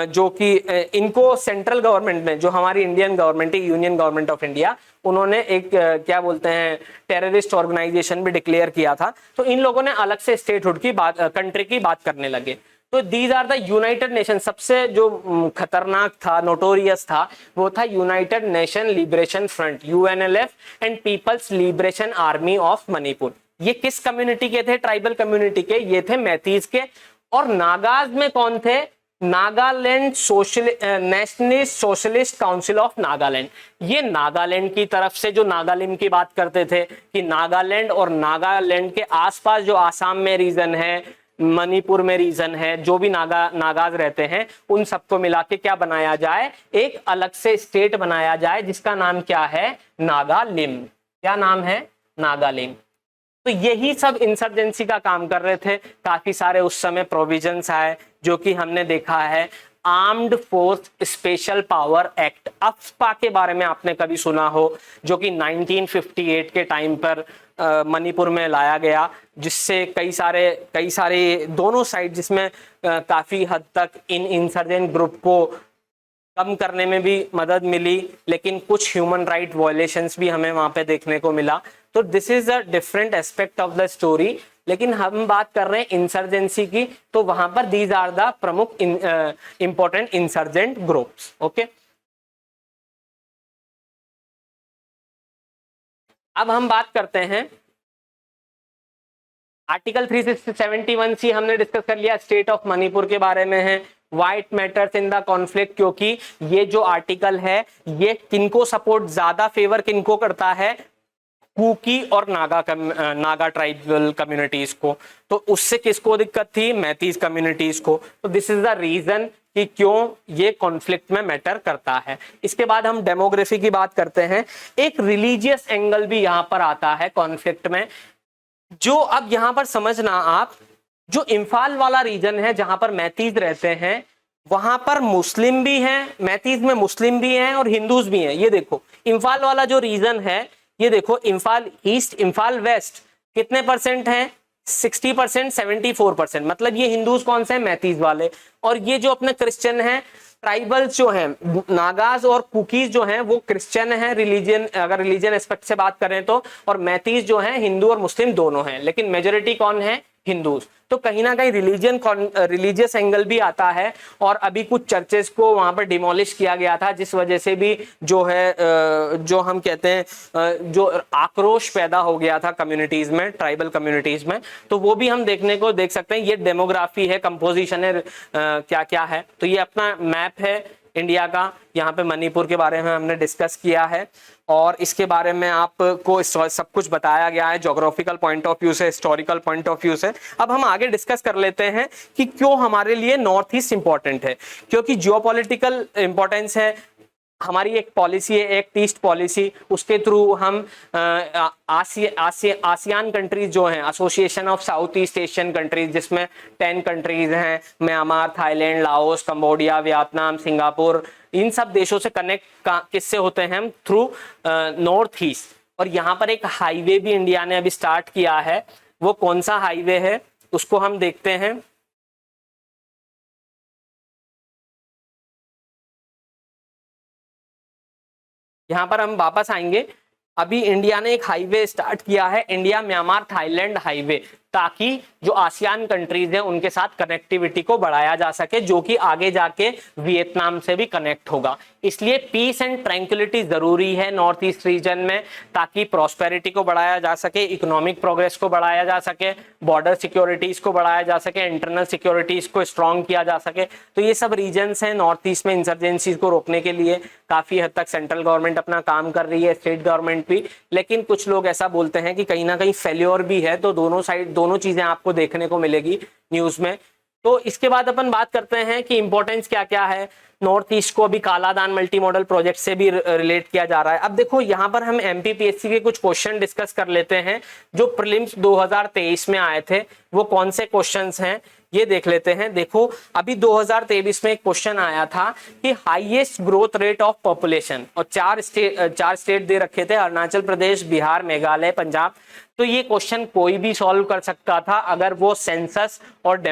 जो कि इनको सेंट्रल गवर्नमेंट ने, जो हमारी इंडियन गवर्नमेंट है, यूनियन गवर्नमेंट ऑफ इंडिया, उन्होंने एक क्या बोलते हैं टेररिस्ट ऑर्गेनाइजेशन भी डिक्लेयर किया था। तो इन लोगों ने अलग से स्टेटहुड की बात, कंट्री की बात करने लगे। तो these are the united nation. सबसे जो खतरनाक था, नोटोरियस था, वो था united nation liberation front, UNLF and people's liberation army of Manipur. ये किस कम्युनिटी के थे? ट्राइबल कम्युनिटी के, ये थे मैतीज के। और नागाज में कौन थे? Nagaland nationalist socialist council of Nagaland. ये नागालैंड की तरफ से, जो नागालिम की बात करते थे कि नागालैंड और नागालैंड के आसपास जो आसाम में रीजन है, मणिपुर में रीजन है, जो भी नागाज रहते हैं, उन सबको मिला के क्या बनाया जाए? एक अलग से स्टेट बनाया जाए, जिसका नाम क्या है? नागालिम। क्या नाम है? नागालिम। तो यही सब इंसर्जेंसी का काम कर रहे थे। काफी सारे उस समय प्रोविजंस आए, जो कि हमने देखा है। Armed force special power act, AFSPA के बारे में आपने कभी सुना हो, जो कि 1958 के टाइम पर मणिपुर में लाया गया, जिससे कई सारे दोनों साइड, जिसमें काफी हद तक इन इंसर्जेंट ग्रुप को कम करने में भी मदद मिली, लेकिन कुछ ह्यूमन राइट वायलेशंस भी हमें वहां पे देखने को मिला। तो this is a different aspect of the story. लेकिन हम बात कर रहे हैं इंसर्जेंसी की, तो वहां पर दीज आर द प्रमुख इंपॉर्टेंट इंसर्जेंट ग्रुप्स। ओके, अब हम बात करते हैं आर्टिकल 371 सी, हमने डिस्कस कर लिया, स्टेट ऑफ मणिपुर के बारे में है। White matters in the conflict, क्योंकि ये जो आर्टिकल है, ये किनको सपोर्ट, ज्यादा फेवर किनको करता है? कुकी और नागा ट्राइबल कम्युनिटीज को। तो उससे किसको दिक्कत थी? मैतीज कम्युनिटीज को। तो दिस इज द रीजन कि क्यों ये कॉन्फ्लिक्ट में मैटर करता है। इसके बाद हम डेमोग्राफी की बात करते हैं। एक रिलीजियस एंगल भी यहां पर आता है कॉन्फ्लिक्ट में, जो अब यहां पर समझना आप, जो इम्फाल वाला रीजन है जहां पर मैतीज रहते हैं, वहां पर मुस्लिम भी हैं, मैतीज में मुस्लिम भी हैं और हिंदूज भी हैं। ये देखो इम्फाल वाला जो रीजन है, ये देखो इम्फाल ईस्ट, इम्फाल वेस्ट कितने परसेंट हैं? 60%, 74%। मतलब ये हिंदूज कौन से हैं? मैतीज वाले। और ये जो अपने क्रिश्चियन हैं, ट्राइबल्स जो हैं, नागाज और कुकीज जो हैं, वो क्रिश्चियन हैं रिलीजन, अगर रिलीजन एस्पेक्ट से बात करें तो। और मैतीज जो हैं, हिंदू और मुस्लिम दोनों हैं, लेकिन मेजोरिटी कौन है? हिंदूज। तो कहीं ना कहीं रिलीजियस एंगल भी आता है। और अभी कुछ चर्चेस को वहां पर डिमोलिश किया गया था, जिस वजह से भी जो है, जो हम कहते हैं, जो आक्रोश पैदा हो गया था कम्युनिटीज में, ट्राइबल कम्युनिटीज में। तो वो भी हम देख सकते हैं। ये डेमोग्राफी है, कंपोजिशन है, क्या क्या है। तो ये अपना मैप है इंडिया का। यहाँ पे मणिपुर के बारे में हमने डिस्कस किया है, और इसके बारे में आपको सब कुछ बताया गया है, ज्योग्राफिकल पॉइंट ऑफ व्यू से, हिस्टोरिकल पॉइंट ऑफ व्यू से। अब हम आगे डिस्कस कर लेते हैं कि क्यों हमारे लिए नॉर्थ ईस्ट इंपॉर्टेंट है। क्योंकि जियोपॉलिटिकल इंपॉर्टेंस है, हमारी एक पॉलिसी है, एक्ट ईस्ट पॉलिसी, उसके थ्रू हम आसियान कंट्रीज जो हैं, association of south east Asian countries, जिसमें 10 कंट्रीज हैं, Myanmar, Thailand, Laos, Cambodia, Vietnam, Singapore, इन सब देशों से कनेक्ट किससे होते हैं? हम थ्रू नॉर्थ ईस्ट। और यहाँ पर एक हाईवे भी इंडिया ने अभी स्टार्ट किया है। वो कौन सा हाईवे है, उसको हम देखते हैं। यहां पर हम वापस आएंगे। अभी इंडिया ने एक हाईवे स्टार्ट किया है, इंडिया म्यांमार थाईलैंड हाईवे, ताकि जो आसियान कंट्रीज हैं उनके साथ कनेक्टिविटी को बढ़ाया जा सके, जो कि आगे जाके वियतनाम से भी कनेक्ट होगा। इसलिए पीस एंड ट्रैंक्विलिटी जरूरी है नॉर्थ ईस्ट रीजन में, ताकि प्रॉस्पेरिटी को बढ़ाया जा सके, इकोनॉमिक प्रोग्रेस को बढ़ाया जा सके, बॉर्डर सिक्योरिटीज को बढ़ाया जा सके, इंटरनल सिक्योरिटीज को स्ट्रॉन्ग किया जा सके। तो ये सब रीजन्स हैं नॉर्थ ईस्ट में इंसर्जेंसीज को रोकने के लिए। काफी हद तक सेंट्रल गवर्नमेंट अपना काम कर रही है, स्टेट गवर्नमेंट भी, लेकिन कुछ लोग ऐसा बोलते हैं कि कहीं ना कहीं फेल्योर भी है। तो दोनों साइड, दोनों चीजें आपको देखने को मिलेगी न्यूज में। तो इसके बाद अपन बात करते हैं कि इंपॉर्टेंस क्या क्या है। नॉर्थ ईस्ट को अभी कालादान मल्टी मॉडल प्रोजेक्ट से भी रिलेट किया जा रहा है। अब देखो यहाँ पर हम एमपीपीएससी के कुछ क्वेश्चन डिस्कस कर लेते हैं जो प्रीलिम्स 2023 में आए थे। वो कौन से क्वेश्चंस हैं ये देख लेते हैं। देखो अभी 2023 में एक क्वेश्चन आया था कि highest growth rate of population, और चार स्टेट दे रखे थे, अरुणाचल प्रदेश, बिहार, मेघालय, पंजाब। तो ये क्वेश्चन कोई भी सॉल्व कर सकता था अगर वो सेंसस और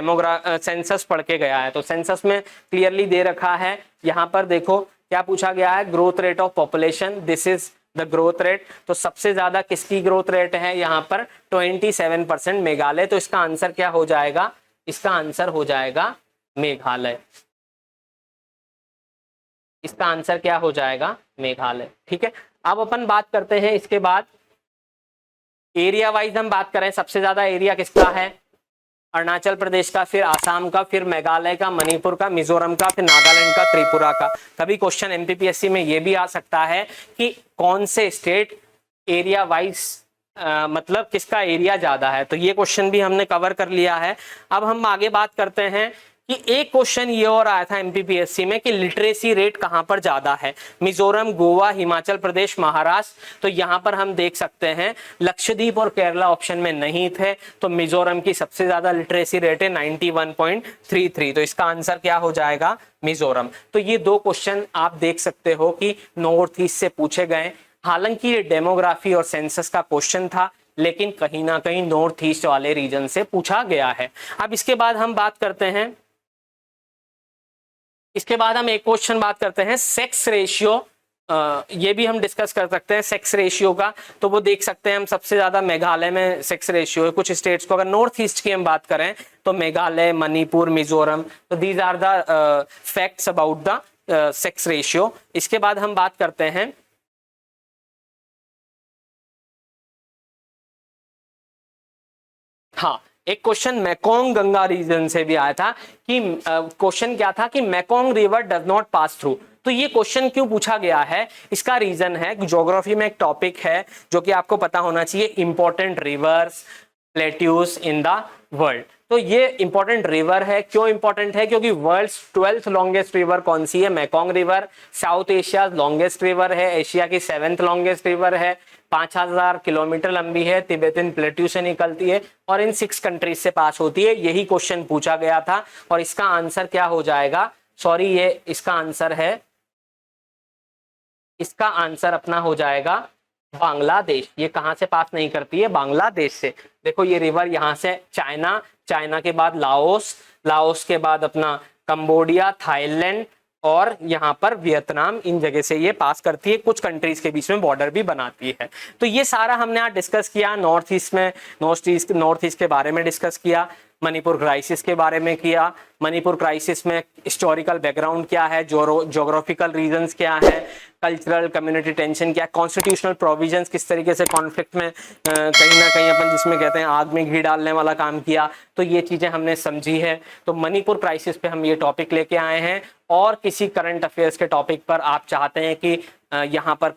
सेंसस पढ़ के गया है। तो सेंसस में क्लियरली दे रखा है, यहाँ पर देखो क्या पूछा गया है, growth rate of population, this is the growth rate. तो सबसे ज्यादा किसकी ग्रोथ रेट है यहाँ पर 27% मेघालय। तो इसका आंसर क्या हो जाएगा, इसका आंसर हो जाएगा मेघालय। इसका आंसर क्या हो जाएगा, मेघालय। ठीक है, अब अपन बात करते हैं इसके बाद एरिया वाइज हम बात करें, सबसे ज्यादा एरिया किसका है, अरुणाचल प्रदेश का, फिर आसाम का, फिर मेघालय का, मणिपुर का, मिजोरम का, फिर नागालैंड का, त्रिपुरा का। कभी क्वेश्चन एमपीपीएससी में ये भी आ सकता है कि कौन से स्टेट एरिया वाइज मतलब किसका एरिया ज्यादा है। तो ये क्वेश्चन भी हमने कवर कर लिया है। अब हम आगे बात करते हैं कि एक क्वेश्चन ये और आया था एमपीपीएससी में कि लिटरेसी रेट कहां पर ज्यादा है, मिजोरम, गोवा, हिमाचल प्रदेश, महाराष्ट्र। तो यहां पर हम देख सकते हैं लक्षद्वीप और केरला ऑप्शन में नहीं थे, तो मिजोरम की सबसे ज्यादा लिटरेसी रेट है 91.33। तो इसका आंसर क्या हो जाएगा, मिजोरम। तो ये दो क्वेश्चन आप देख सकते हो कि नॉर्थ ईस्ट से पूछे गए। हालांकि ये डेमोग्राफी और सेंसस का क्वेश्चन था, लेकिन कहीं ना कहीं नॉर्थ ईस्ट वाले रीजन से पूछा गया है। अब इसके बाद हम बात करते हैं, इसके बाद हम एक क्वेश्चन बात करते हैं सेक्स रेशियो। ये भी हम डिस्कस कर सकते हैं सेक्स रेशियो का। तो वो देख सकते हैं हम, सबसे ज्यादा मेघालय में सेक्स रेशियो है। कुछ स्टेट्स को अगर नॉर्थ ईस्ट की हम बात करें तो मेघालय, मणिपुर, मिजोरम। तो these are the facts about the sex ratio. इसके बाद हम बात करते हैं, हाँ, एक क्वेश्चन मैकोंग गंगा रीजन से भी आया था कि क्वेश्चन क्या था कि Mekong river does not pass through. तो ये क्वेश्चन क्यों पूछा गया है, इसका रीजन है ज्योग्राफी में एक टॉपिक है जो कि आपको पता होना चाहिए, important rivers plateaus in the world. तो ये इंपॉर्टेंट रिवर है। क्यों इंपॉर्टेंट है, क्योंकि वर्ल्ड्स 12th लॉन्गेस्ट रिवर कौन सी है, Mekong river. South Asia longest river है, एशिया की 7th लॉन्गेस्ट रिवर है, 5000 किलोमीटर लंबी है, तिब्बतन प्लेट्यू से निकलती है और इन 6 कंट्रीज से पास होती है। यही क्वेश्चन पूछा गया था और इसका आंसर क्या हो जाएगा, सॉरी ये इसका आंसर है, इसका आंसर अपना हो जाएगा बांग्लादेश। ये कहां से पास नहीं करती है, बांग्लादेश से। देखो ये रिवर यहां से चाइना, चाइना के बाद लाओस, लाओस के बाद अपना कंबोडिया, थाईलैंड और यहाँ पर वियतनाम, इन जगह से ये पास करती है। कुछ कंट्रीज के बीच में बॉर्डर भी बनाती है। तो ये सारा हमने आज डिस्कस किया। नॉर्थ ईस्ट में नॉर्थ ईस्ट के बारे में डिस्कस किया, मणिपुर क्राइसिस के बारे में किया, मणिपुर क्राइसिस में हिस्टोरिकल बैकग्राउंड क्या है, ज्योग्राफिकल रीजंस क्या है, कल्चरल कम्युनिटी टेंशन क्या है, कॉन्स्टिट्यूशनल प्रोविजंस किस तरीके से कॉन्फ्लिक्ट में कहीं ना कहीं अपन जिसमें कहते हैं आग में घी डालने वाला काम किया। तो ये चीजें हमने समझी है। तो मणिपुर क्राइसिस पे हम ये टॉपिक लेके आए हैं। और किसी करंट अफेयर्स के टॉपिक पर आप चाहते हैं कि यहाँ पर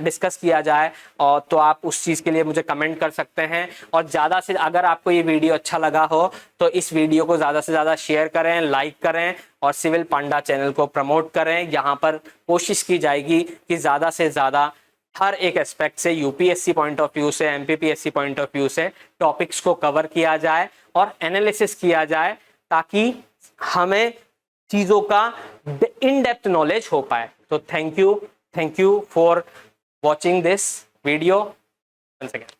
डिस्कस किया जाए और तो आप उस चीज़ के लिए मुझे कमेंट कर सकते हैं। और ज़्यादा से अगर आपको ये वीडियो अच्छा लगा हो तो इस वीडियो को ज़्यादा से ज़्यादा शेयर करें, लाइक करें और सिविल पांडा चैनल को प्रमोट करें। यहाँ पर कोशिश की जाएगी कि ज़्यादा से ज़्यादा हर एक एस्पेक्ट से, यूपीएससी पॉइंट ऑफ व्यू से, एमपीपीएससी पॉइंट ऑफ व्यू से टॉपिक्स को कवर किया जाए और एनालिसिस किया जाए, ताकि हमें चीज़ों का इन डेप्थ नॉलेज हो पाए। तो thank you for watching this video once again.